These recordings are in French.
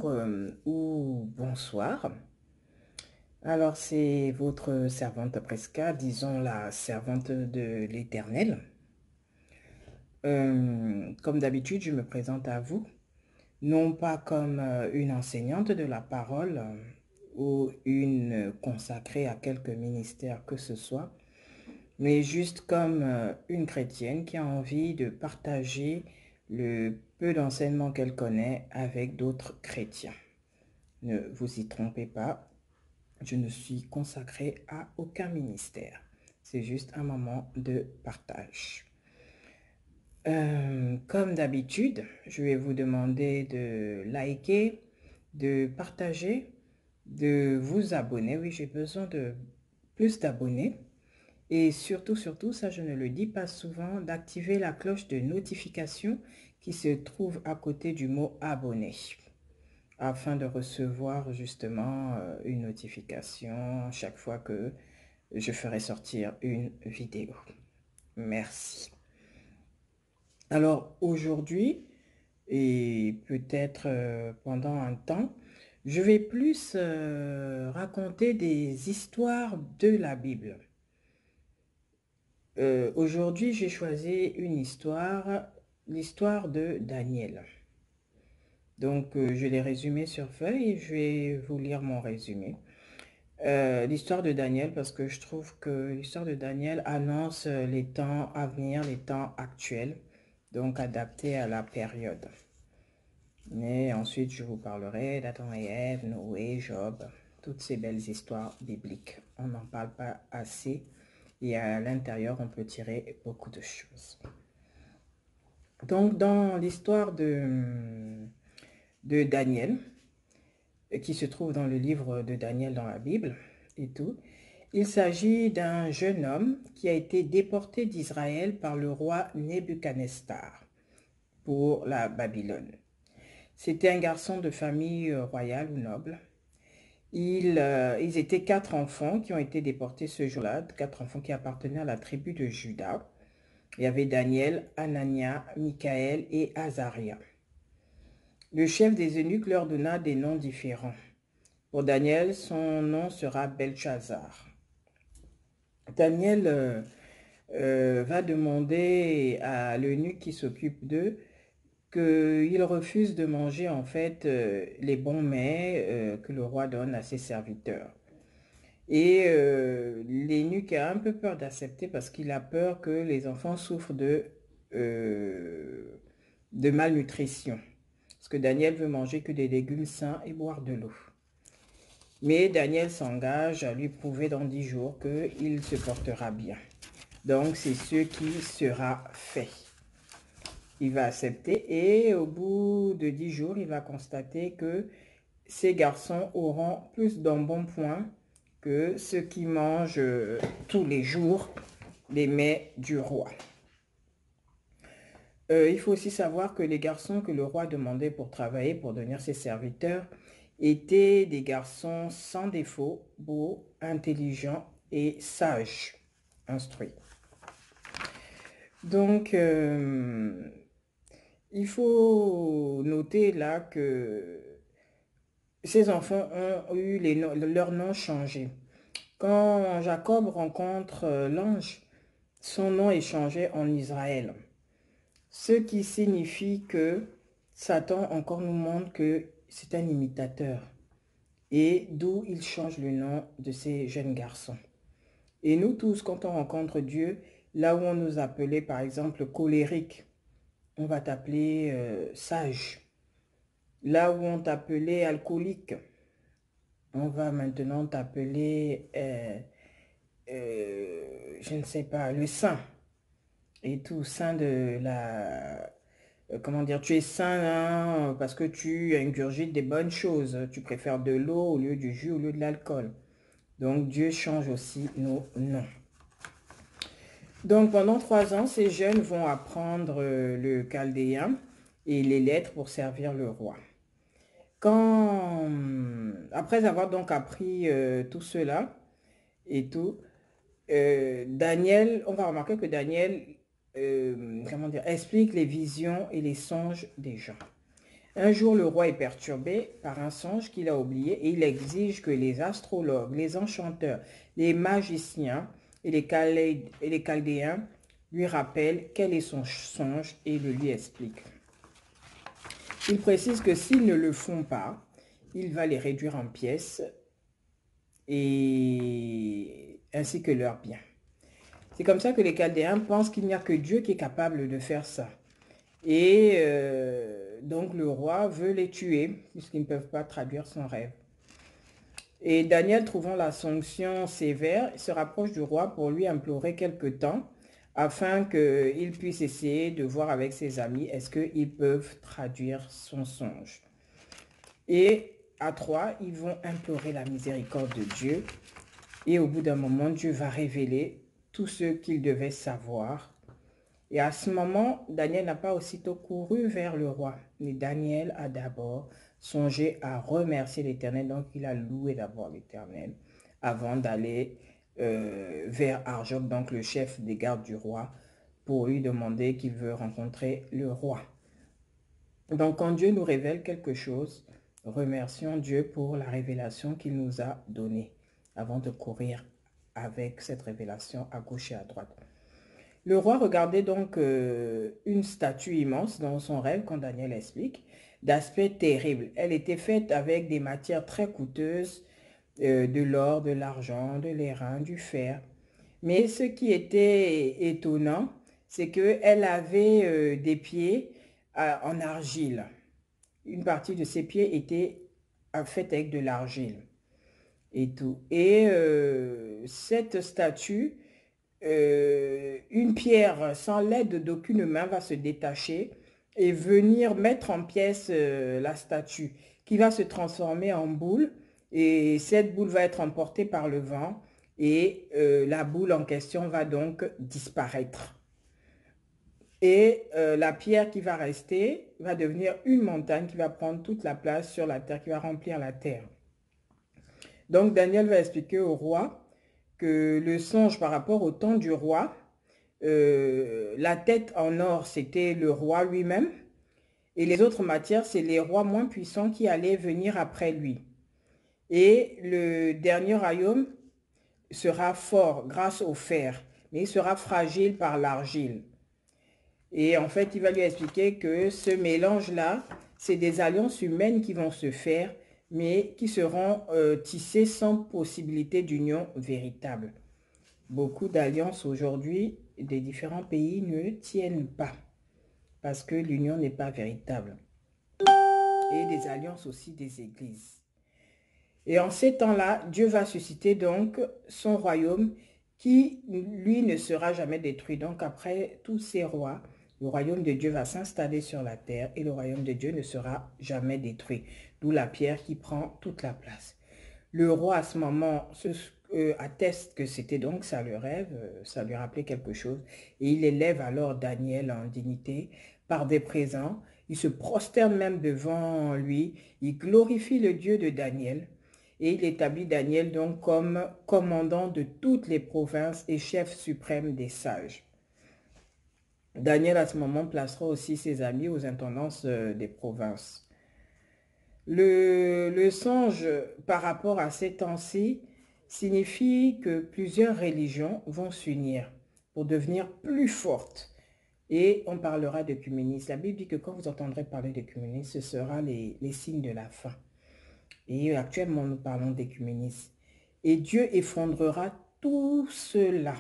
bonjour ou bonsoir. Alors, c'est votre servante Presca, disons la servante de l'Éternel. Comme d'habitude, je me présente à vous, non pas comme une enseignante de la parole ou une consacrée à quelque ministère que ce soit, mais juste comme une chrétienne qui a envie de partager le peu d'enseignement qu'elle connaît avec d'autres chrétiens. Ne vous y trompez pas, je ne suis consacrée à aucun ministère. C'est juste un moment de partage. Comme d'habitude, je vais vous demander de liker, de partager, de vous abonner. Oui, j'ai besoin de plus d'abonnés. Et surtout, ça je ne le dis pas souvent, d'activer la cloche de notification qui se trouve à côté du mot abonner, afin de recevoir justement une notification chaque fois que je ferai sortir une vidéo. Merci. Alors aujourd'hui, et peut-être pendant un temps, je vais plus raconter des histoires de la Bible. Aujourd'hui, j'ai choisi une histoire, l'histoire de Daniel. Donc, je l'ai résumé sur feuille et je vais vous lire mon résumé. L'histoire de Daniel, parce que je trouve que l'histoire de Daniel annonce les temps à venir, les temps actuels, donc adaptés à la période. Mais ensuite, je vous parlerai d'Adam et Ève, Noé, Job, toutes ces belles histoires bibliques. On n'en parle pas assez et à l'intérieur, on peut tirer beaucoup de choses. Donc, dans l'histoire de Daniel, qui se trouve dans le livre de Daniel dans la Bible et tout, il s'agit d'un jeune homme qui a été déporté d'Israël par le roi Nebuchadnezzar pour la Babylone. C'était un garçon de famille royale ou noble. Ils étaient 4 enfants qui ont été déportés ce jour-là, 4 enfants qui appartenaient à la tribu de Juda. Il y avait Daniel, Anania, Michaël et Azaria. Le chef des eunuques leur donna des noms différents. Pour Daniel, son nom sera Belchazzar. Daniel va demander à l'eunuque qui s'occupe d'eux qu'il refuse de manger en fait les bons mets que le roi donne à ses serviteurs. Et l'eunuque a un peu peur d'accepter parce qu'il a peur que les enfants souffrent de malnutrition. Parce que Daniel veut manger que des légumes sains et boire de l'eau. Mais Daniel s'engage à lui prouver dans 10 jours qu'il se portera bien. Donc c'est ce qui sera fait. Il va accepter et au bout de 10 jours, il va constater que ces garçons auront plus d'embonpoint que ceux qui mangent tous les jours les mets du roi. Il faut aussi savoir que les garçons que le roi demandait pour travailler, pour devenir ses serviteurs, étaient des garçons sans défaut, beaux, intelligents et sages, instruits. Donc, il faut noter là que ces enfants ont eu leurs noms changés. Quand Jacob rencontre l'ange, son nom est changé en Israël. Ce qui signifie que Satan encore nous montre que c'est un imitateur. Et d'où il change le nom de ces jeunes garçons. Et nous tous, quand on rencontre Dieu, là où on nous appelait par exemple colérique, on va t'appeler sage. Là où on t'appelait alcoolique, on va maintenant t'appeler, je ne sais pas, le saint. Et tout, saint de la... comment dire, tu es saint hein, parce que tu ingurgites des bonnes choses. Tu préfères de l'eau au lieu du jus, au lieu de l'alcool. Donc Dieu change aussi nos noms. Donc pendant 3 ans, ces jeunes vont apprendre le chaldéen et les lettres pour servir le roi. Après avoir donc appris tout cela et tout, Daniel, on va remarquer que Daniel, comment dire, explique les visions et les songes des gens. Un jour, le roi est perturbé par un songe qu'il a oublié et il exige que les astrologues, les enchanteurs, les magiciens et les chaldéens lui rappellent quel est son songe et le lui expliquent. Il précise que s'ils ne le font pas, il va les réduire en pièces et ainsi que leurs biens. C'est comme ça que les Chaldéens pensent qu'il n'y a que Dieu qui est capable de faire ça. Et donc le roi veut les tuer puisqu'ils ne peuvent pas traduire son rêve. Et Daniel, trouvant la sanction sévère, se rapproche du roi pour lui implorer quelque temps afin qu'il puisse essayer de voir avec ses amis est-ce qu'ils peuvent traduire son songe. Et à trois, ils vont implorer la miséricorde de Dieu. Et au bout d'un moment, Dieu va révéler tout ce qu'il devait savoir. Et à ce moment, Daniel n'a pas aussitôt couru vers le roi. Mais Daniel a d'abord songé à remercier l'Éternel. Donc, il a loué d'abord l'Éternel avant d'aller vers Arjoc, donc le chef des gardes du roi, pour lui demander qu'il veut rencontrer le roi. Donc, quand Dieu nous révèle quelque chose, remercions Dieu pour la révélation qu'il nous a donnée avant de courir avec cette révélation à gauche et à droite. Le roi regardait donc une statue immense dans son rêve, quand Daniel explique, d'aspect terrible. Elle était faite avec des matières très coûteuses, de l'or, de l'argent, de l'airain, du fer. Mais ce qui était étonnant, c'est qu'elle avait des pieds en argile. Une partie de ses pieds était faite avec de l'argile et tout. Et cette statue, une pierre sans l'aide d'aucune main va se détacher et venir mettre en pièces la statue qui va se transformer en boule et cette boule va être emportée par le vent et la boule en question va donc disparaître. Et la pierre qui va rester va devenir une montagne qui va prendre toute la place sur la terre, qui va remplir la terre. Donc Daniel va expliquer au roi que le songe par rapport au temps du roi, la tête en or, c'était le roi lui-même, et les autres matières, c'est les rois moins puissants qui allaient venir après lui. Et le dernier royaume sera fort grâce au fer, mais il sera fragile par l'argile. Et en fait, il va lui expliquer que ce mélange-là, c'est des alliances humaines qui vont se faire, mais qui seront tissées sans possibilité d'union véritable. Beaucoup d'alliances aujourd'hui des différents pays ne tiennent pas parce que l'union n'est pas véritable. Et des alliances aussi des églises. Et en ces temps-là, Dieu va susciter donc son royaume qui, lui, ne sera jamais détruit. Donc après tous ces rois, le royaume de Dieu va s'installer sur la terre et le royaume de Dieu ne sera jamais détruit. D'où la pierre qui prend toute la place. Le roi, à ce moment, atteste que c'était donc ça le rêve, ça lui rappelait quelque chose. Et il élève alors Daniel en dignité par des présents. Il se prosterne même devant lui. Il glorifie le Dieu de Daniel. Et il établit Daniel donc comme commandant de toutes les provinces et chef suprême des sages. Daniel, à ce moment, placera aussi ses amis aux intendances des provinces. Le songe par rapport à ces temps-ci signifie que plusieurs religions vont s'unir pour devenir plus fortes. Et on parlera d'œcuménisme. La Bible dit que quand vous entendrez parler d'œcuménisme, ce sera les signes de la fin. Et actuellement, nous parlons d'œcuménisme. Et Dieu effondrera tout cela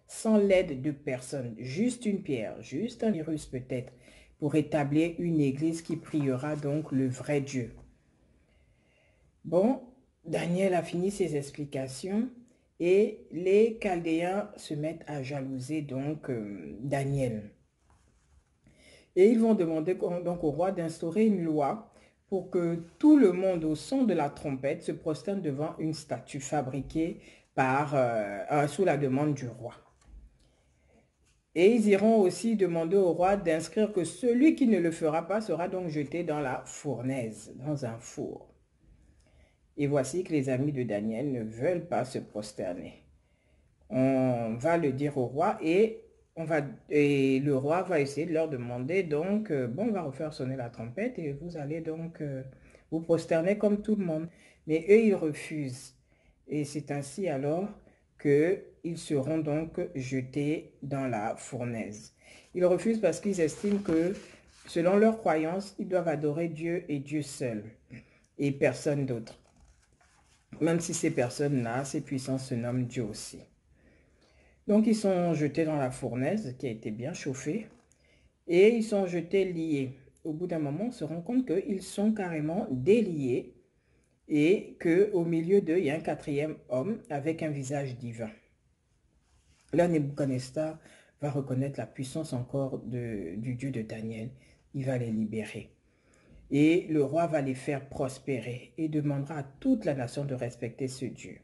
sans l'aide de personne. Juste une pierre, juste un virus peut-être, pour établir une église qui priera donc le vrai Dieu. Bon, Daniel a fini ses explications et les Chaldéens se mettent à jalouser donc Daniel. Et ils vont demander donc au roi d'instaurer une loi pour que tout le monde au son de la trompette se prosterne devant une statue fabriquée sous la demande du roi. Et ils iront aussi demander au roi d'inscrire que celui qui ne le fera pas sera donc jeté dans la fournaise, dans un four. Et voici que les amis de Daniel ne veulent pas se prosterner. On va le dire au roi et et le roi va essayer de leur demander, donc, bon, on va refaire sonner la trompette et vous allez donc vous prosterner comme tout le monde. Mais eux, ils refusent. Et c'est ainsi alors qu'ils seront donc jetés dans la fournaise. Ils refusent parce qu'ils estiment que, selon leur croyance, ils doivent adorer Dieu et Dieu seul et personne d'autre. Même si ces personnes-là, ces puissances se nomment Dieu aussi. Donc, ils sont jetés dans la fournaise qui a été bien chauffée et ils sont jetés liés. Au bout d'un moment, on se rend compte qu'ils sont carrément déliés et qu'au milieu d'eux, il y a un quatrième homme avec un visage divin. Là, Nebuchadnezzar va reconnaître la puissance encore du Dieu de Daniel. Il va les libérer. Et le roi va les faire prospérer et demandera à toute la nation de respecter ce Dieu.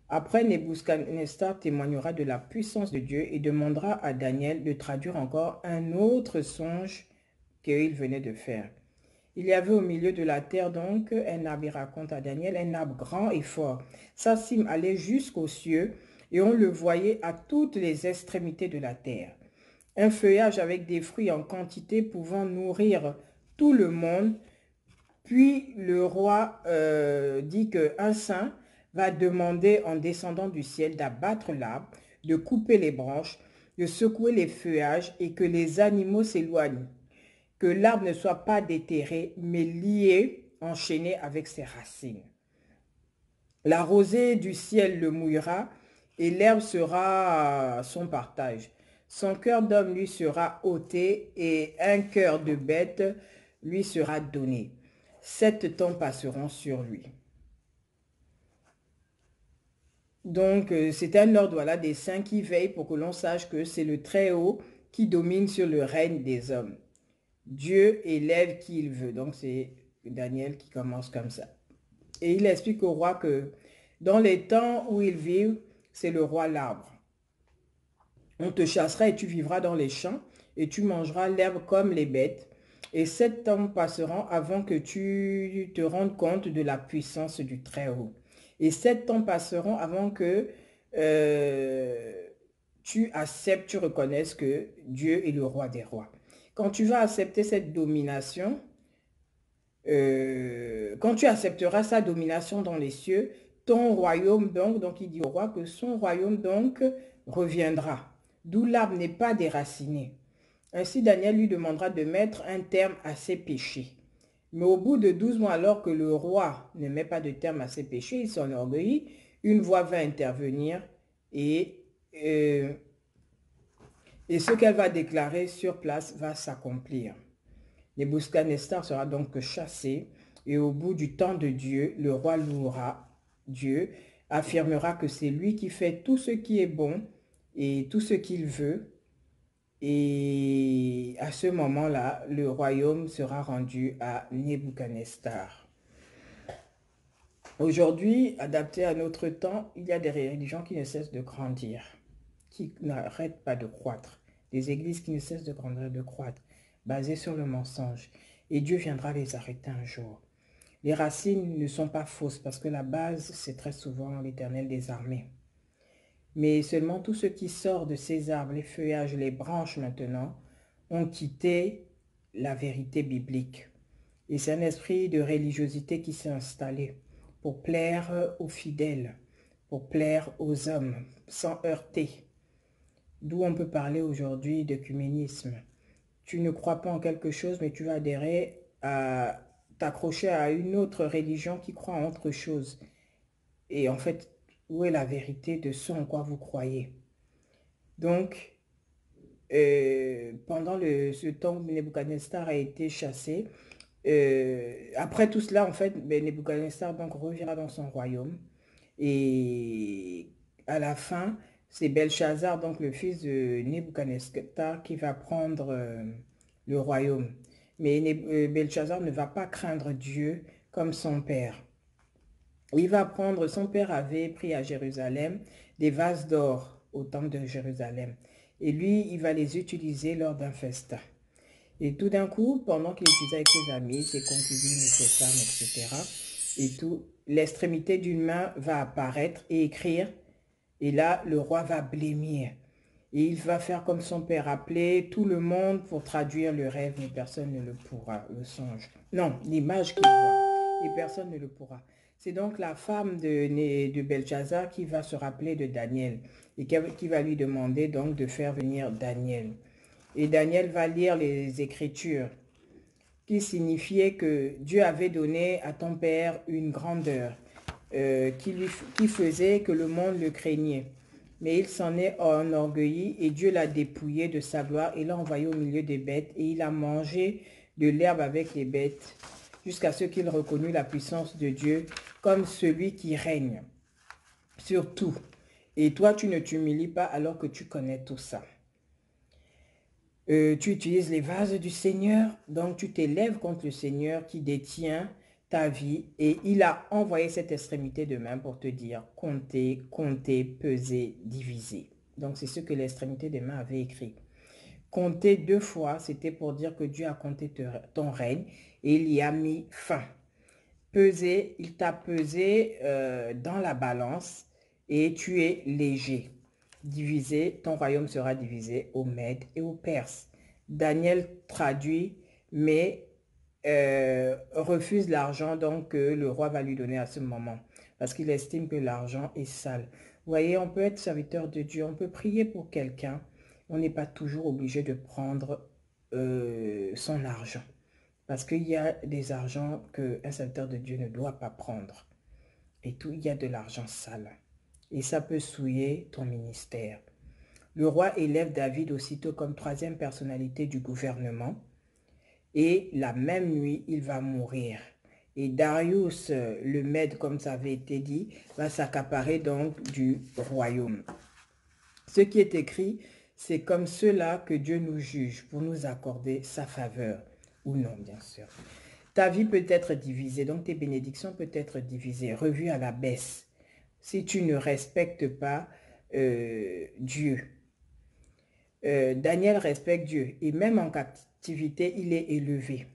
Après, Nebuchadnezzar témoignera de la puissance de Dieu et demandera à Daniel de traduire encore un autre songe qu'il venait de faire. Il y avait au milieu de la terre donc un arbre, il raconte à Daniel, un arbre grand et fort. Sa cime allait jusqu'aux cieux et on le voyait à toutes les extrémités de la terre. Un feuillage avec des fruits en quantité pouvant nourrir tout le monde. Puis le roi dit qu'un saint va demander en descendant du ciel d'abattre l'arbre, de couper les branches, de secouer les feuillages et que les animaux s'éloignent. Que l'arbre ne soit pas déterré, mais lié, enchaîné avec ses racines. La rosée du ciel le mouillera et l'herbe sera son partage. Son cœur d'homme lui sera ôté et un cœur de bête lui sera donné. 7 temps passeront sur lui. Donc, c'est un ordre voilà, des saints qui veillent pour que l'on sache que c'est le Très-Haut qui domine sur le règne des hommes. Dieu élève qui il veut. Donc, c'est Daniel qui commence comme ça. Et il explique au roi que dans les temps où ils vivent, c'est le roi l'arbre. On te chassera et tu vivras dans les champs et tu mangeras l'herbe comme les bêtes. Et 7 temps passeront avant que tu te rendes compte de la puissance du Très-Haut. Et 7 temps passeront avant que tu acceptes, tu reconnaisses que Dieu est le roi des rois. Quand tu vas accepter cette domination, quand tu accepteras sa domination dans les cieux, ton royaume donc il dit au roi que son royaume donc reviendra, d'où l'arbre n'est pas déraciné. Ainsi Daniel lui demandera de mettre un terme à ses péchés. Mais au bout de 12 mois, alors que le roi ne met pas de terme à ses péchés, il s'enorgueillit, une voix va intervenir et ce qu'elle va déclarer sur place va s'accomplir. Nebuchadnezzar sera donc chassé et au bout du temps de Dieu, le roi louera Dieu, affirmera que c'est lui qui fait tout ce qui est bon et tout ce qu'il veut. Et à ce moment-là, le royaume sera rendu à Nebuchadnezzar. Aujourd'hui, adapté à notre temps, il y a des religions qui ne cessent de grandir, qui n'arrêtent pas de croître, des églises qui ne cessent de grandir, de croître, basées sur le mensonge. Et Dieu viendra les arrêter un jour. Les racines ne sont pas fausses parce que la base, c'est très souvent l'Éternel des armées. Mais seulement tout ce qui sort de ces arbres, les feuillages, les branches maintenant, ont quitté la vérité biblique. Et c'est un esprit de religiosité qui s'est installé pour plaire aux fidèles, pour plaire aux hommes, sans heurter. D'où on peut parler aujourd'hui d'œcuménisme. Tu ne crois pas en quelque chose, mais tu vas adhérer à t'accrocher à une autre religion qui croit en autre chose. Et en fait, où est la vérité de ce en quoi vous croyez? Donc, pendant ce temps où Nebuchadnezzar a été chassé, après tout cela, en fait, Nebuchadnezzar donc reviendra dans son royaume. Et à la fin, c'est Belshazzar, donc le fils de Nebuchadnezzar, qui va prendre le royaume. Mais Belshazzar ne va pas craindre Dieu comme son père. Il va prendre, son père avait pris à Jérusalem des vases d'or au temple de Jérusalem. Et lui, il va les utiliser lors d'un festin. Et tout d'un coup, pendant qu'il utilisait avec ses amis, ses concubines, ses femmes, etc., et tout, l'extrémité d'une main va apparaître et écrire. Et là, le roi va blêmir. Et il va faire comme son père, appeler tout le monde pour traduire le rêve, mais personne ne le pourra, le songe. Non, l'image qu'il voit, et personne ne le pourra. C'est donc la femme de Belchazzar qui va se rappeler de Daniel et qui va lui demander donc de faire venir Daniel. Et Daniel va lire les Écritures qui signifiait que Dieu avait donné à ton père une grandeur qui faisait que le monde le craignait. Mais il s'en est enorgueilli et Dieu l'a dépouillé de sa gloire et l'a envoyé au milieu des bêtes et il a mangé de l'herbe avec les bêtes jusqu'à ce qu'il reconnut la puissance de Dieu comme celui qui règne sur tout. Et toi, tu ne t'humilies pas alors que tu connais tout ça. Tu utilises les vases du Seigneur, donc tu t'élèves contre le Seigneur qui détient ta vie et il a envoyé cette extrémité de main pour te dire compter, compter, peser, diviser. Donc c'est ce que l'extrémité des mains avait écrit. Compter 2 fois, c'était pour dire que Dieu a compté ton règne et il y a mis fin. Peser, il t'a pesé dans la balance et tu es léger. Divisé, ton royaume sera divisé aux Mèdes et aux Perses. Daniel traduit, mais refuse l'argent donc que le roi va lui donner à ce moment, parce qu'il estime que l'argent est sale. Vous voyez, on peut être serviteur de Dieu, on peut prier pour quelqu'un, on n'est pas toujours obligé de prendre son argent, parce qu'il y a des argents qu'un serviteur de Dieu ne doit pas prendre. Et tout, il y a de l'argent sale. Et ça peut souiller ton ministère. Le roi élève David aussitôt comme 3e personnalité du gouvernement. Et la même nuit, il va mourir. Et Darius, le Mède, comme ça avait été dit, va s'accaparer donc du royaume. Ce qui est écrit, c'est comme cela que Dieu nous juge pour nous accorder sa faveur. Ou non, bien sûr. Ta vie peut être divisée, donc tes bénédictions peuvent être divisées, revues à la baisse, si tu ne respectes pas Dieu. Daniel respecte Dieu et même en captivité, il est élevé.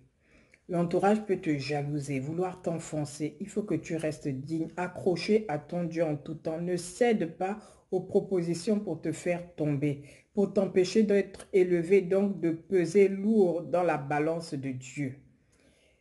L'entourage peut te jalouser, vouloir t'enfoncer. Il faut que tu restes digne, accroché à ton Dieu en tout temps. Ne cède pas aux propositions pour te faire tomber, pour t'empêcher d'être élevé, donc de peser lourd dans la balance de Dieu.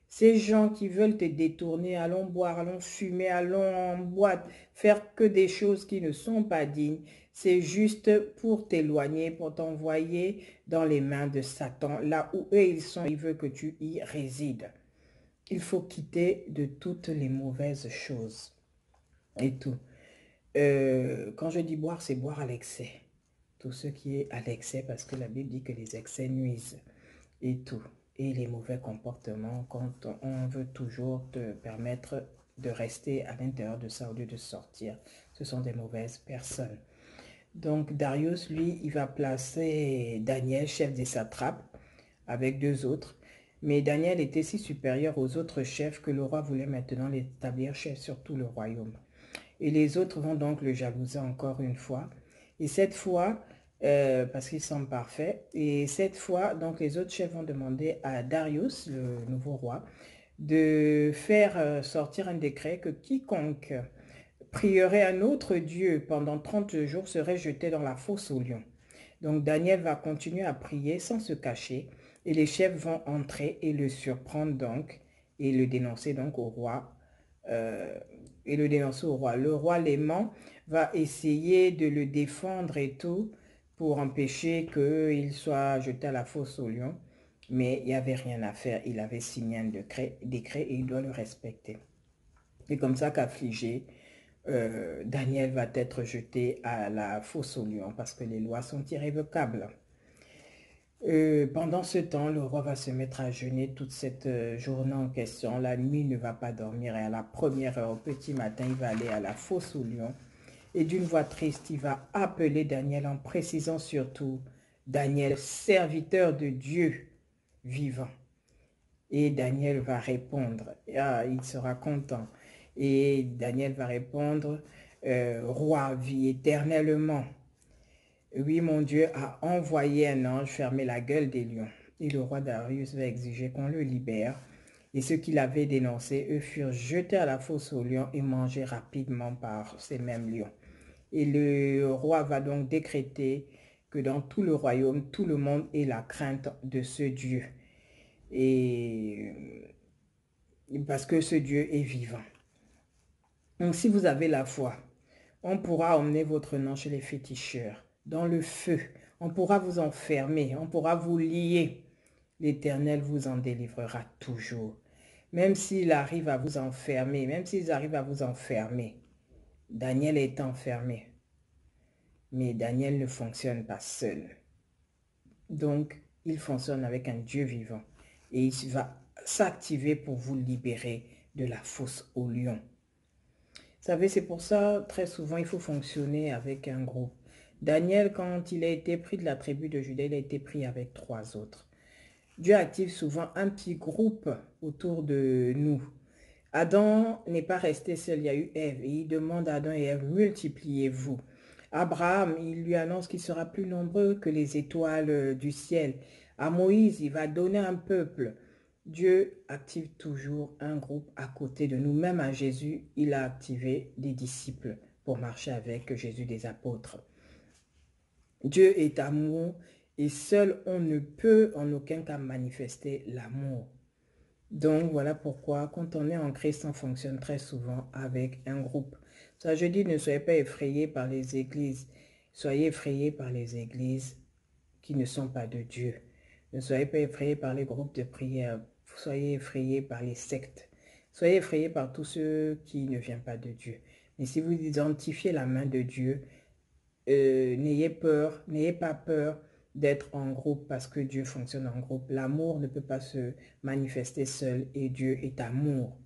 Ces gens qui veulent te détourner, allons boire, allons fumer, allons en boîte, faire que des choses qui ne sont pas dignes, c'est juste pour t'éloigner, pour t'envoyer dans les mains de Satan, là où eux ils sont, il veut que tu y résides. Il faut quitter de toutes les mauvaises choses et tout. Quand je dis boire, c'est boire à l'excès. Tout ce qui est à l'excès, parce que la Bible dit que les excès nuisent et tout. Et les mauvais comportements, quand on veut toujours te permettre de rester à l'intérieur de ça au lieu de sortir, ce sont des mauvaises personnes. Donc Darius, lui, il va placer Daniel, chef des satrapes, avec 2 autres. Mais Daniel était si supérieur aux autres chefs que le roi voulait maintenant l'établir chef sur tout le royaume. Et les autres vont donc le jalouser encore une fois. Et cette fois, parce qu'ils sont parfaits, et cette fois, donc les autres chefs vont demander à Darius, le nouveau roi, de faire sortir un décret que quiconque prierait un autre Dieu pendant 30 jours serait jeté dans la fosse aux lions. Donc Daniel va continuer à prier sans se cacher et les chefs vont entrer et le surprendre donc et le dénoncer donc au roi. Le roi Léman va essayer de le défendre et tout pour empêcher qu'il soit jeté à la fosse aux lions. Mais il n'y avait rien à faire. Il avait signé un décret et il doit le respecter. C'est comme ça qu'affligé, Daniel va être jeté à la fosse aux lions parce que les lois sont irrévocables. Pendant ce temps, le roi va se mettre à jeûner toute cette journée en question. La nuit, il ne va pas dormir et à la première heure, au petit matin, il va aller à la fosse aux lions. Et d'une voix triste, il va appeler Daniel en précisant surtout Daniel, serviteur de Dieu vivant. Et Daniel va répondre, il sera content. Et Daniel va répondre, roi, vis éternellement. Oui, mon Dieu a envoyé un ange fermer la gueule des lions. Et le roi Darius va exiger qu'on le libère. Et ceux qui l'avaient dénoncé, eux, furent jetés à la fosse aux lions et mangés rapidement par ces mêmes lions. Et le roi va donc décréter que dans tout le royaume, tout le monde ait la crainte de ce Dieu. Et parce que ce Dieu est vivant. Donc si vous avez la foi, on pourra emmener votre nom chez les féticheurs, dans le feu. On pourra vous enfermer, on pourra vous lier. L'Éternel vous en délivrera toujours. Même s'il arrive à vous enfermer, même s'ils arrivent à vous enfermer, Daniel est enfermé. Mais Daniel ne fonctionne pas seul. Donc, il fonctionne avec un Dieu vivant. Et il va s'activer pour vous libérer de la fosse au lion. Vous savez, c'est pour ça, très souvent, il faut fonctionner avec un groupe. Daniel, quand il a été pris de la tribu de Juda, il a été pris avec 3 autres. Dieu active souvent un petit groupe autour de nous. Adam n'est pas resté seul, il y a eu Ève. Et il demande à Adam et Ève, multipliez-vous. Abraham, il lui annonce qu'il sera plus nombreux que les étoiles du ciel. À Moïse, il va donner un peuple. Dieu active toujours un groupe à côté de nous. Même à Jésus, il a activé des disciples pour marcher avec Jésus, des apôtres. Dieu est amour et seul on ne peut en aucun cas manifester l'amour. Donc voilà pourquoi quand on est en Christ, on fonctionne très souvent avec un groupe. Ça, je dis, ne soyez pas effrayés par les églises. Soyez effrayés par les églises qui ne sont pas de Dieu. Ne soyez pas effrayés par les groupes de prière. Soyez effrayés par les sectes. Soyez effrayés par tous ceux qui ne viennent pas de Dieu. Mais si vous identifiez la main de Dieu, n'ayez pas peur d'être en groupe parce que Dieu fonctionne en groupe. L'amour ne peut pas se manifester seul et Dieu est amour.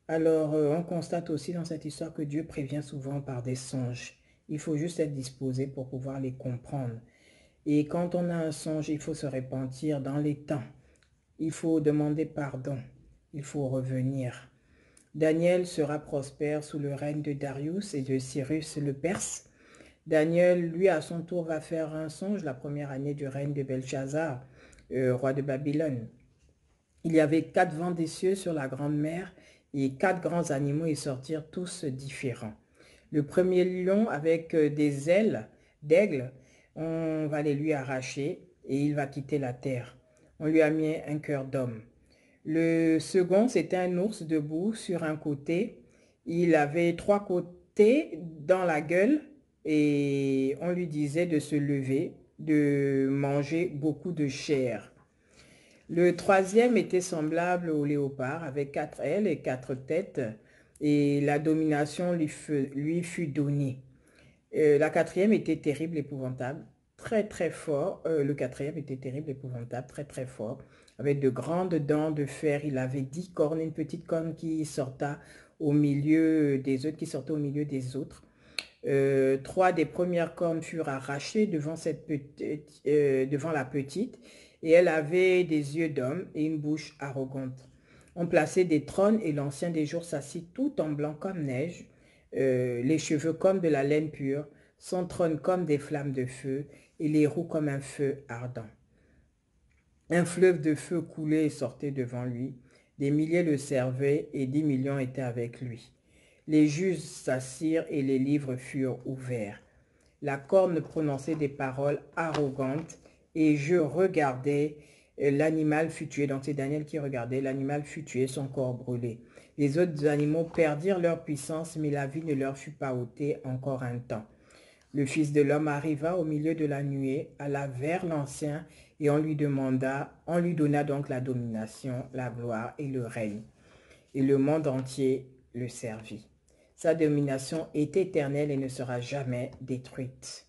Alors, on constate aussi dans cette histoire que Dieu prévient souvent par des songes. Il faut juste être disposé pour pouvoir les comprendre. Et quand on a un songe, il faut se repentir dans les temps. Il faut demander pardon. Il faut revenir. Daniel sera prospère sous le règne de Darius et de Cyrus le Perse. Daniel, lui, à son tour, va faire un songe la première année du règne de Belshazzar, roi de Babylone. Il y avait 4 vents des cieux sur la grande mer et 4 grands animaux y sortirent tous différents. Le premier lion avec des ailes d'aigle, on va les lui arracher et il va quitter la terre. On lui a mis un cœur d'homme. Le second, c'était un ours debout sur un côté. Il avait 3 côtés dans la gueule et on lui disait de se lever, de manger beaucoup de chair. Le troisième était semblable au léopard avec 4 ailes et 4 têtes et la domination lui fut donnée. La quatrième était terrible, épouvantable, très très fort. Le quatrième était terrible, épouvantable, très très fort. Avec de grandes dents de fer, il avait 10 cornes, une petite corne qui sortait au milieu des autres, Trois des premières cornes furent arrachées devant la petite, et elle avait des yeux d'homme et une bouche arrogante. On plaçait des trônes et l'ancien des jours s'assit tout en blanc comme neige, les cheveux comme de la laine pure, son trône comme des flammes de feu et les roues comme un feu ardent. Un fleuve de feu coulait et sortait devant lui. Des milliers le servaient et 10 millions étaient avec lui. Les juges s'assirent et les livres furent ouverts. La corne prononçait des paroles arrogantes et je regardais, l'animal fut tué. Donc c'est Daniel qui regardait, l'animal fut tué, son corps brûlé. Les autres animaux perdirent leur puissance, mais la vie ne leur fut pas ôtée encore un temps. Le Fils de l'homme arriva au milieu de la nuée, alla vers l'Ancien, et on lui donna donc la domination, la gloire et le règne. Et le monde entier le servit. Sa domination est éternelle et ne sera jamais détruite.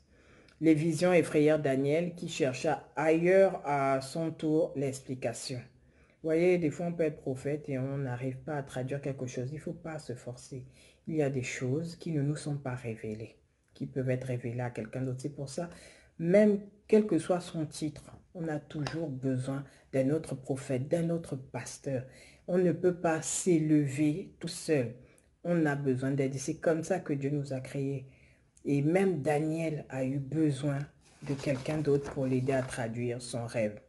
Les visions effrayèrent Daniel qui chercha ailleurs à son tour l'explication. Vous voyez, des fois on peut être prophète et on n'arrive pas à traduire quelque chose. Il ne faut pas se forcer. Il y a des choses qui ne nous sont pas révélées, qui peuvent être révélées à quelqu'un d'autre. C'est pour ça, même quel que soit son titre, on a toujours besoin d'un autre prophète, d'un autre pasteur. On ne peut pas s'élever tout seul. On a besoin d'aide. C'est comme ça que Dieu nous a créés. Et même Daniel a eu besoin de quelqu'un d'autre pour l'aider à traduire son rêve.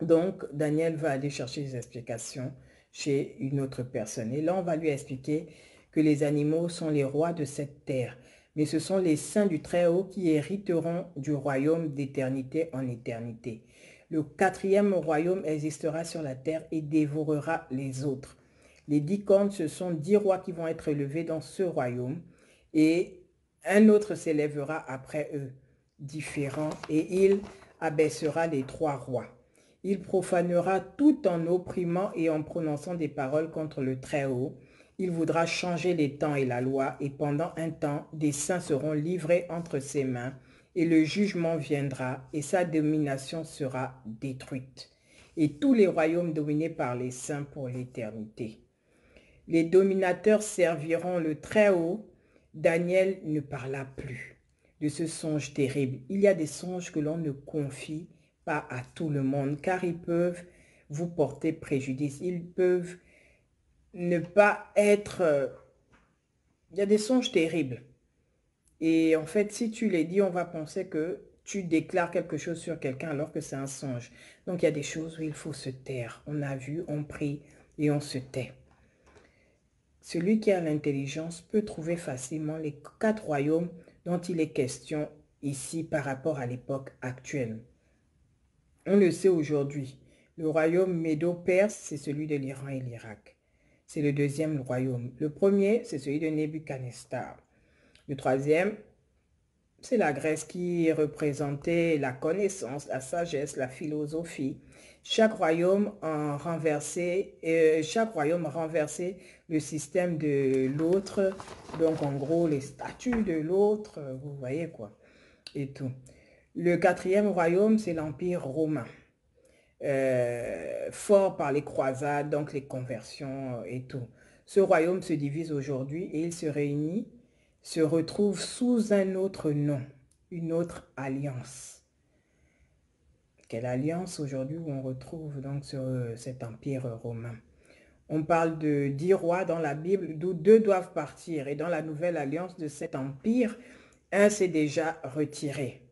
Donc, Daniel va aller chercher des explications chez une autre personne. Et là, on va lui expliquer que les animaux sont les rois de cette terre. mais ce sont les saints du Très-Haut qui hériteront du royaume d'éternité en éternité. Le quatrième royaume existera sur la terre et dévorera les autres. Les 10 cornes, ce sont 10 rois qui vont être élevés dans ce royaume, et un autre s'élèvera après eux, différent, et il abaissera les 3 rois. Il profanera tout en opprimant et en prononçant des paroles contre le Très-Haut. Il voudra changer les temps et la loi, et pendant un temps, des saints seront livrés entre ses mains, et le jugement viendra, et sa domination sera détruite. Et tous les royaumes dominés par les saints pour l'éternité. Les dominateurs serviront le Très-Haut. Daniel ne parla plus de ce songe terrible. Il y a des songes que l'on ne confie pas à tout le monde, car ils peuvent vous porter préjudice. Ils peuvent ne pas être... Il y a des songes terribles. Et en fait, si tu les dis, on va penser que tu déclares quelque chose sur quelqu'un alors que c'est un songe. Donc, il y a des choses où il faut se taire. On a vu, on prie et on se tait. Celui qui a l'intelligence peut trouver facilement les 4 royaumes dont il est question ici par rapport à l'époque actuelle. On le sait aujourd'hui. Le royaume médo-perse, c'est celui de l'Iran et l'Irak. C'est le deuxième royaume. Le premier, c'est celui de Nebuchadnezzar. Le troisième, c'est la Grèce qui représentait la connaissance, la sagesse, la philosophie. Chaque royaume renversait le système de l'autre. Donc, en gros, les statuts de l'autre, vous voyez quoi, et tout. Le quatrième royaume, c'est l'Empire romain. Fort par les croisades, donc les conversions et tout. Ce royaume se divise aujourd'hui et il se réunit, se retrouve sous un autre nom, une autre alliance. Quelle alliance aujourd'hui où on retrouve donc cet empire romain? On parle de 10 rois dans la Bible, d'où 2 doivent partir. Et dans la nouvelle alliance de cet empire, un s'est déjà retiré.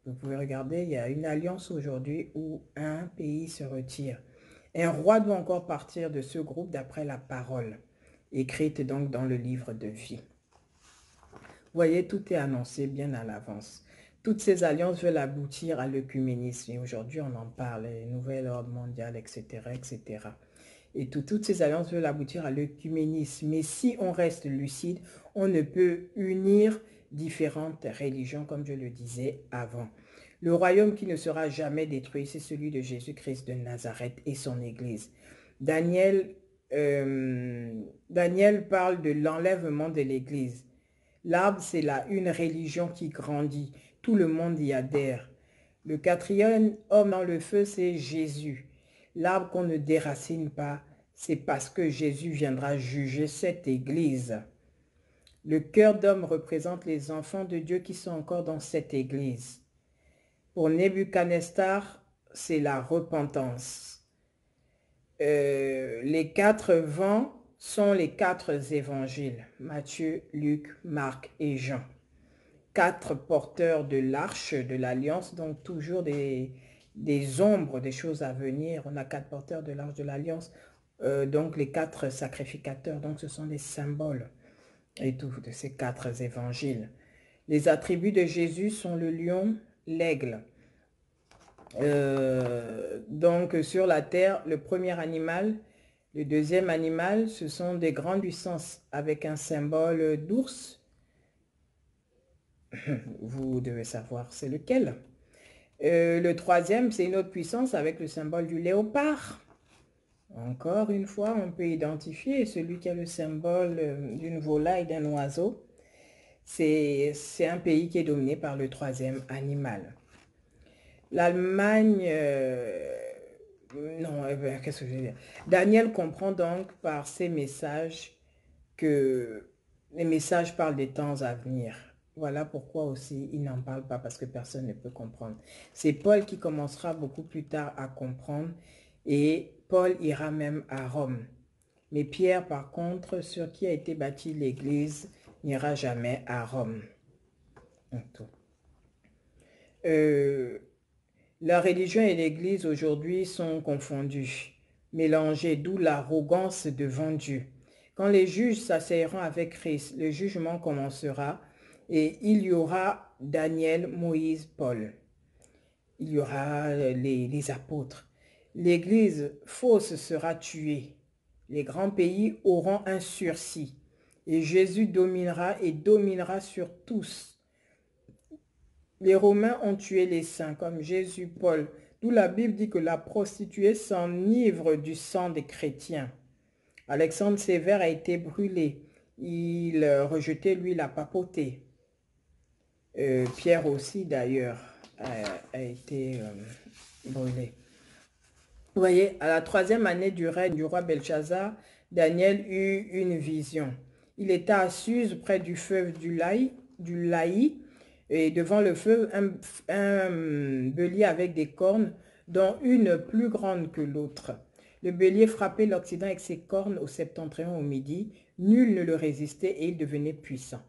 Vous pouvez regarder, il y a une alliance aujourd'hui où un pays se retire. Un roi doit encore partir de ce groupe d'après la parole, écrite donc dans le livre de vie. Vous voyez, tout est annoncé bien à l'avance. Toutes ces alliances veulent aboutir à l'œcuménisme. Et aujourd'hui, on en parle, les nouvelles ordres mondiales, etc., etc. Et toutes ces alliances veulent aboutir à l'œcuménisme. Mais si on reste lucide, on ne peut unir différentes religions, comme je le disais avant. Le royaume qui ne sera jamais détruit, c'est celui de Jésus-Christ de Nazareth et son Église. Daniel parle de l'enlèvement de l'Église. L'arbre, c'est là une religion qui grandit. Tout le monde y adhère. Le quatrième homme dans le feu, c'est Jésus. L'arbre qu'on ne déracine pas, c'est parce que Jésus viendra juger cette Église. Le cœur d'homme représente les enfants de Dieu qui sont encore dans cette Église. Pour Nebuchadnezzar, c'est la repentance. Les 4 vents sont les 4 évangiles, Matthieu, Luc, Marc et Jean. 4 porteurs de l'arche de l'alliance, donc toujours des ombres, des choses à venir. On a 4 porteurs de l'arche de l'alliance, donc les 4 sacrificateurs, donc ce sont des symboles et tout de ces 4 évangiles. Les attributs de Jésus sont le lion, l'aigle. Donc sur la terre, le premier animal, le deuxième animal, ce sont des grandes puissances avec un symbole d'ours. Vous devez savoir c'est lequel. Le troisième, c'est une autre puissance avec le symbole du léopard. Encore une fois, on peut identifier celui qui a le symbole d'une volaille, d'un oiseau. C'est un pays qui est dominé par le troisième animal. L'Allemagne... non, qu'est-ce que je veux dire? Daniel comprend donc par ces messages que les messages parlent des temps à venir. Voilà pourquoi aussi il n'en parle pas, parce que personne ne peut comprendre. C'est Paul qui commencera beaucoup plus tard à comprendre, et Paul ira même à Rome. Mais Pierre, par contre, sur qui a été bâtie l'Église, n'ira jamais à Rome. La religion et l'Église aujourd'hui sont confondues, mélangées, d'où l'arrogance devant Dieu. Quand les juges s'asseyeront avec Christ, le jugement commencera Et il y aura Daniel, Moïse, Paul. Il y aura les apôtres. L'Église fausse sera tuée. Les grands pays auront un sursis. Et Jésus dominera et dominera sur tous. Les Romains ont tué les saints comme Jésus, Paul. D'où la Bible dit que la prostituée s'enivre du sang des chrétiens. Alexandre Sévère a été brûlé. Il rejetait, lui, la papauté. Pierre aussi, d'ailleurs, a été brûlé. Vous voyez, à la 3e année du règne du roi Belshazzar, Daniel eut une vision. Il était à Suse, près du feu du Laï, et devant le feu, un bélier avec des cornes, dont une plus grande que l'autre. Le bélier frappait l'Occident avec ses cornes au septentrion, au midi. Nul ne le résistait et il devenait puissant.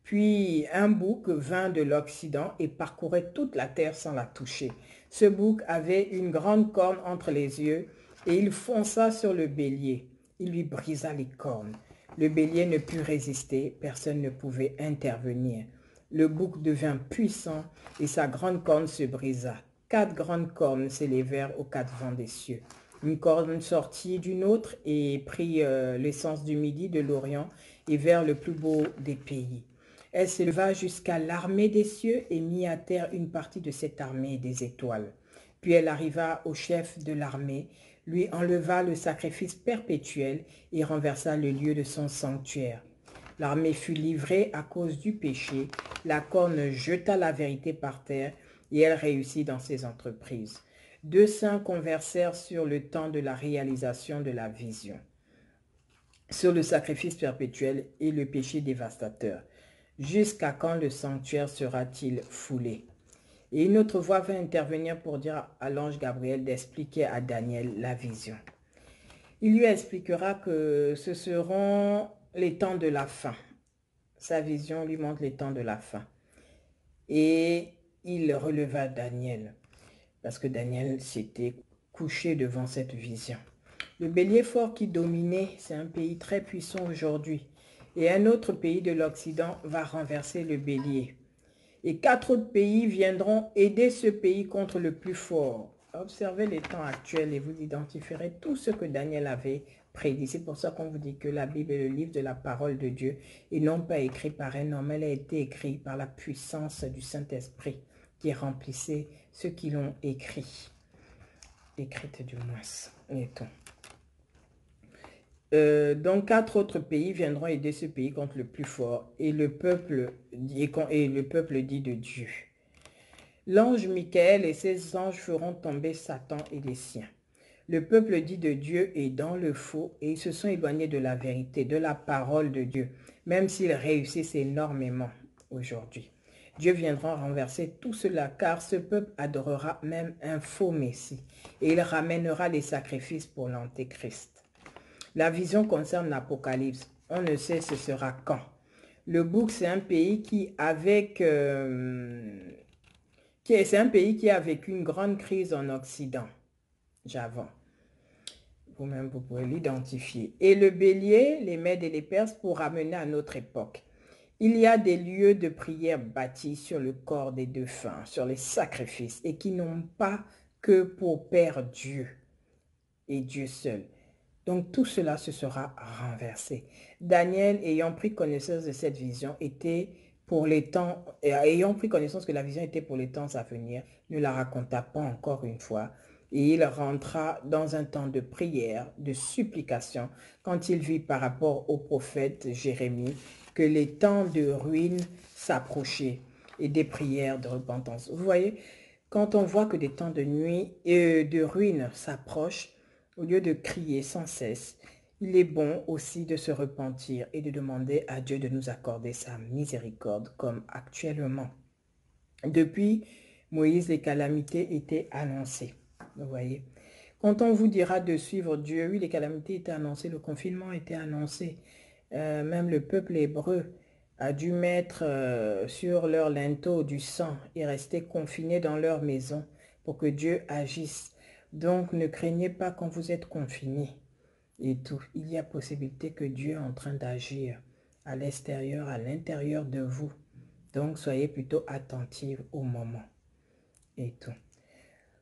Puis un bouc vint de l'Occident et parcourait toute la terre sans la toucher. Ce bouc avait une grande corne entre les yeux et il fonça sur le bélier. Il lui brisa les cornes. Le bélier ne put résister, personne ne pouvait intervenir. Le bouc devint puissant et sa grande corne se brisa. 4 grandes cornes s'élevèrent aux 4 vents des cieux. Une corne sortit d'une autre et prit l'essence du midi, de l'Orient et vers le plus beau des pays. Elle s'éleva jusqu'à l'armée des cieux et mit à terre une partie de cette armée des étoiles. Puis elle arriva au chef de l'armée, lui enleva le sacrifice perpétuel et renversa le lieu de son sanctuaire. L'armée fut livrée à cause du péché, la corne jeta la vérité par terre et elle réussit dans ses entreprises. 2 saints conversèrent sur le temps de la réalisation de la vision, sur le sacrifice perpétuel et le péché dévastateur. Jusqu'à quand le sanctuaire sera-t-il foulé? Et une autre voix vint intervenir pour dire à l'ange Gabriel d'expliquer à Daniel la vision. Il lui expliquera que ce seront les temps de la fin. Sa vision lui montre les temps de la fin. Et il releva Daniel, parce que Daniel s'était couché devant cette vision. Le bélier fort qui dominait, c'est un pays très puissant aujourd'hui. Et un autre pays de l'Occident va renverser le bélier. Et 4 autres pays viendront aider ce pays contre le plus fort. Observez les temps actuels et vous identifierez tout ce que Daniel avait prédit. C'est pour ça qu'on vous dit que la Bible est le livre de la parole de Dieu et non pas écrit par un homme. Elle a été écrite par la puissance du Saint-Esprit qui remplissait ceux qui l'ont écrit. Écrite du moins, mettons. Donc 4 autres pays viendront aider ce pays contre le plus fort et le peuple dit de Dieu. L'ange Michael et ses anges feront tomber Satan et les siens. Le peuple dit de Dieu est dans le faux et ils se sont éloignés de la vérité, de la parole de Dieu, même s'ils réussissent énormément aujourd'hui. Dieu viendra renverser tout cela car ce peuple adorera même un faux Messie et il ramènera les sacrifices pour l'Antéchrist. La vision concerne l'Apocalypse. On ne sait ce sera quand. Le bouc, c'est un pays qui a vécu une grande crise en Occident. J'avance. Vous-même, vous pouvez l'identifier. Et le bélier, les Mèdes et les Perses, pour ramener à notre époque. Il y a des lieux de prière bâtis sur le corps des défunts, sur les sacrifices, et qui n'ont pas que pour Père Dieu et Dieu seul. Donc tout cela se sera renversé. Daniel, ayant pris connaissance de cette vision, ayant pris connaissance que la vision était pour les temps à venir, ne la raconta pas encore une fois. Et il rentra dans un temps de prière, de supplication, quand il vit par rapport au prophète Jérémie que les temps de ruine s'approchaient et des prières de repentance. Vous voyez, quand on voit que des temps de nuit et de ruine s'approchent, au lieu de crier sans cesse, il est bon aussi de se repentir et de demander à Dieu de nous accorder sa miséricorde comme actuellement. Depuis Moïse, les calamités étaient annoncées. Vous voyez, quand on vous dira de suivre Dieu, oui, les calamités étaient annoncées, le confinement était annoncé. Même le peuple hébreu a dû mettre sur leur linteau du sang et rester confinés dans leur maison pour que Dieu agisse. Donc, ne craignez pas quand vous êtes confinés et tout. Il y a possibilité que Dieu est en train d'agir à l'extérieur, à l'intérieur de vous. Donc, soyez plutôt attentifs au moment et tout.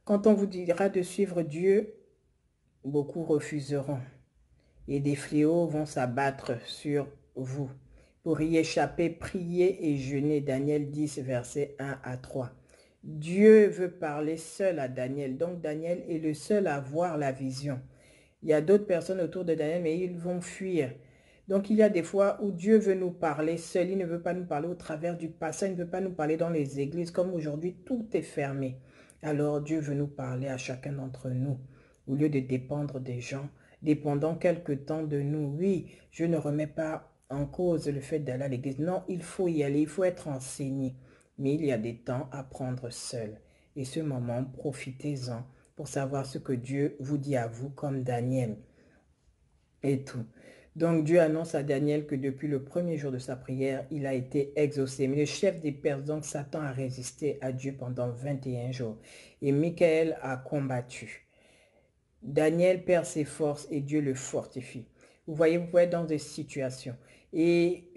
Quand on vous dira de suivre Dieu, beaucoup refuseront et des fléaux vont s'abattre sur vous. Pour y échapper, priez et jeûnez. Daniel 10, versets 1 à 3. Dieu veut parler seul à Daniel. Donc Daniel est le seul à voir la vision. Il y a d'autres personnes autour de Daniel, mais ils vont fuir. Donc il y a des fois où Dieu veut nous parler seul. Il ne veut pas nous parler au travers du passé. Il ne veut pas nous parler dans les églises. Comme aujourd'hui, tout est fermé. Alors Dieu veut nous parler à chacun d'entre nous. Au lieu de dépendre des gens, dépendant quelque temps de nous. Oui, je ne remets pas en cause le fait d'aller à l'église. Non, il faut y aller, il faut être enseigné. Mais il y a des temps à prendre seul. Et ce moment, profitez-en pour savoir ce que Dieu vous dit à vous comme Daniel et tout. Donc Dieu annonce à Daniel que depuis le premier jour de sa prière, il a été exaucé. Mais le chef des Perses, donc Satan, a résisté à Dieu pendant 21 jours. Et Michael a combattu. Daniel perd ses forces et Dieu le fortifie. Vous voyez, vous pouvez être dans des situations. Et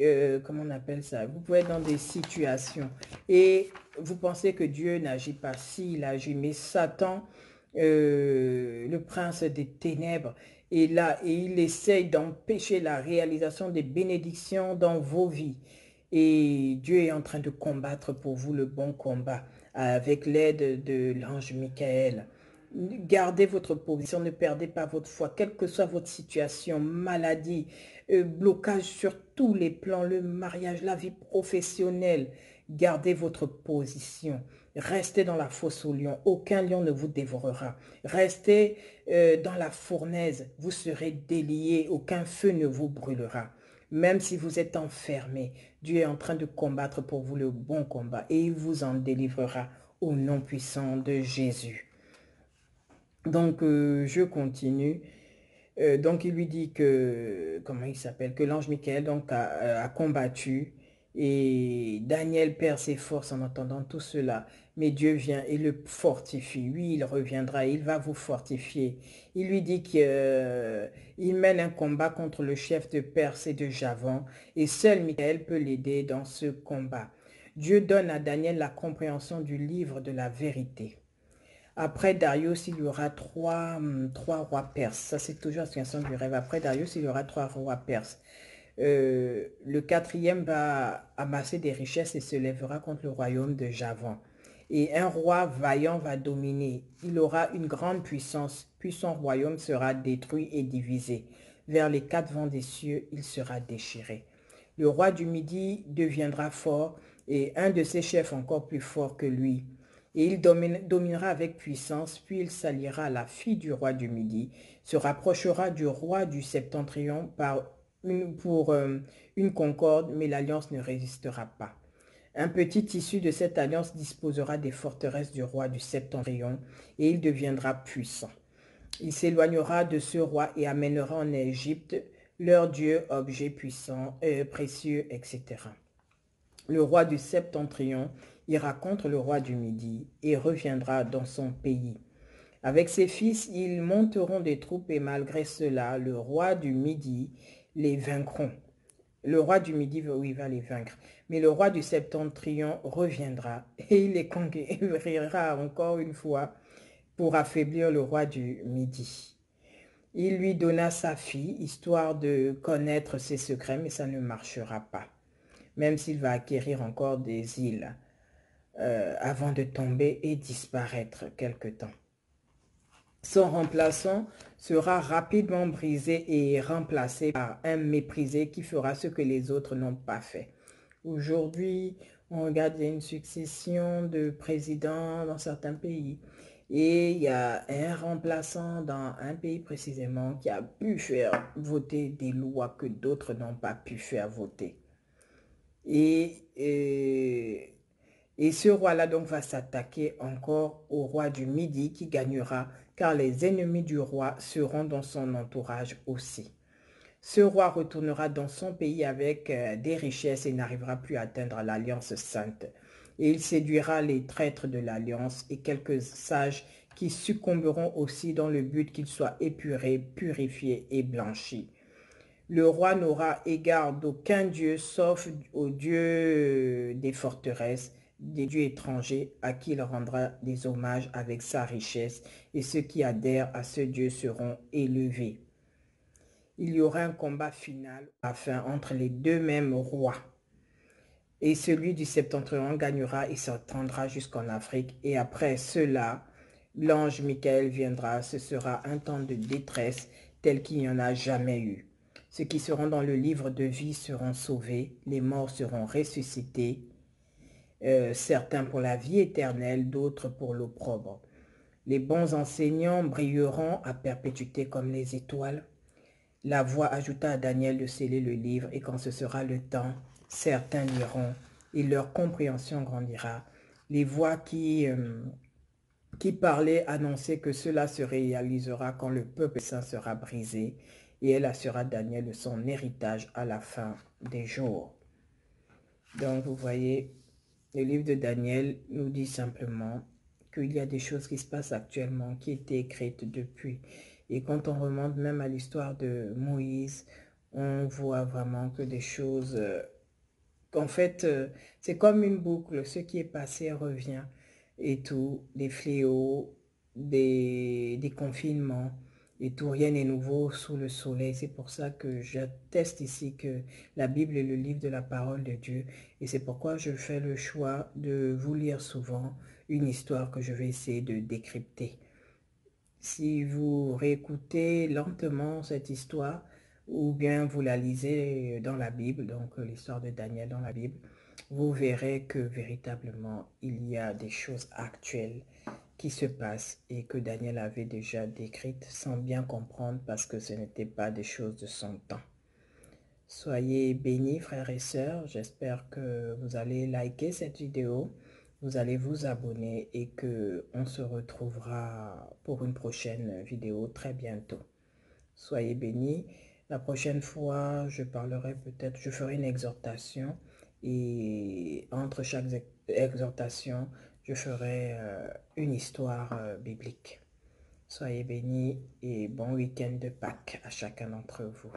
comment on appelle ça? Vous pouvez être dans des situations. Et vous pensez que Dieu n'agit pas. Si, il agit. Mais Satan, le prince des ténèbres, est là et il essaye d'empêcher la réalisation des bénédictions dans vos vies. Et Dieu est en train de combattre pour vous le bon combat avec l'aide de l'ange Michael. Gardez votre position, ne perdez pas votre foi, quelle que soit votre situation, maladie, blocage sur tous les plans, le mariage, la vie professionnelle. Gardez votre position. Restez dans la fosse aux lions. Aucun lion ne vous dévorera. Restez dans la fournaise. Vous serez déliés. Aucun feu ne vous brûlera. Même si vous êtes enfermé, Dieu est en train de combattre pour vous le bon combat et il vous en délivrera au nom puissant de Jésus. Donc, je continue. Donc, il lui dit que, comment il s'appelle, que l'ange Michael donc, a combattu et Daniel perd ses forces en entendant tout cela. Mais Dieu vient et le fortifie. Oui, il reviendra, il va vous fortifier. Il lui dit qu'il mène un combat contre le chef de Perse et de Javan et seul Michael peut l'aider dans ce combat. Dieu donne à Daniel la compréhension du livre de la vérité. Après Darius, il y aura trois rois perses. Ça, c'est toujours la situation du rêve. Après Darius, il y aura trois rois perses. Le quatrième va amasser des richesses et se lèvera contre le royaume de Javan. Et un roi vaillant va dominer. Il aura une grande puissance, puis son royaume sera détruit et divisé. Vers les quatre vents des cieux, il sera déchiré. Le roi du Midi deviendra fort et un de ses chefs encore plus fort que lui. Et il dominera avec puissance, puis il s'alliera à la fille du roi du Midi, se rapprochera du roi du Septentrion pour une concorde, mais l'alliance ne résistera pas. Un petit issu de cette alliance disposera des forteresses du roi du Septentrion, et il deviendra puissant. Il s'éloignera de ce roi et amènera en Égypte leurs dieux, objets puissants, précieux, etc. Le roi du Septentrion ira contre le roi du Midi et reviendra dans son pays. Avec ses fils, ils monteront des troupes et malgré cela, le roi du Midi les vaincront. Le roi du Midi, oui, va les vaincre. Mais le roi du Septentrion reviendra et il les conquérira encore une fois pour affaiblir le roi du Midi. Il lui donna sa fille, histoire de connaître ses secrets, mais ça ne marchera pas. Même s'il va acquérir encore des îles avant de tomber et disparaître quelque temps. Son remplaçant sera rapidement brisé et remplacé par un méprisé qui fera ce que les autres n'ont pas fait. Aujourd'hui, on regarde une succession de présidents dans certains pays. Et il y a un remplaçant dans un pays précisément qui a pu faire voter des lois que d'autres n'ont pas pu faire voter. Et ce roi-là donc va s'attaquer encore au roi du Midi qui gagnera car les ennemis du roi seront dans son entourage aussi. Ce roi retournera dans son pays avec des richesses et n'arrivera plus à atteindre l'alliance sainte. Et il séduira les traîtres de l'alliance et quelques sages qui succomberont aussi dans le but qu'ils soient épurés, purifiés et blanchis. Le roi n'aura égard d'aucun dieu sauf au dieu des forteresses, des dieux étrangers à qui il rendra des hommages avec sa richesse, et ceux qui adhèrent à ce dieu seront élevés. Il y aura un combat final à la fin entre les deux mêmes rois. Et celui du septentrion gagnera et s'étendra jusqu'en Afrique. Et après cela, l'ange Michael viendra. Ce sera un temps de détresse tel qu'il n'y en a jamais eu. Ceux qui seront dans le livre de vie seront sauvés. Les morts seront ressuscités. Certains pour la vie éternelle, d'autres pour l'opprobre. Les bons enseignants brilleront à perpétuité comme les étoiles. La voix ajouta à Daniel de sceller le livre, et quand ce sera le temps, certains liront, et leur compréhension grandira. Les voix qui parlaient annonçaient que cela se réalisera quand le peuple saint sera brisé, et elle assurera Daniel de son héritage à la fin des jours. Donc vous voyez, le livre de Daniel nous dit simplement qu'il y a des choses qui se passent actuellement, qui étaient écrites depuis. Et quand on remonte même à l'histoire de Moïse, on voit vraiment que des choses... en fait, c'est comme une boucle. Ce qui est passé revient. Et tout, des fléaux, des confinements, et tout, rien n'est nouveau sous le soleil. C'est pour ça que j'atteste ici que la Bible est le livre de la parole de Dieu. Et c'est pourquoi je fais le choix de vous lire souvent une histoire que je vais essayer de décrypter. Si vous réécoutez lentement cette histoire, ou bien vous la lisez dans la Bible, donc l'histoire de Daniel dans la Bible, vous verrez que véritablement il y a des choses actuelles qui se passent et que Daniel avait déjà décrites sans bien comprendre parce que ce n'était pas des choses de son temps. Soyez bénis, frères et sœurs. J'espère que vous allez liker cette vidéo, vous allez vous abonner et que on se retrouvera pour une prochaine vidéo très bientôt. Soyez bénis. La prochaine fois, je parlerai peut-être, je ferai une exhortation et entre chaque exhortation, je ferai une histoire biblique. Soyez bénis et bon week-end de Pâques à chacun d'entre vous.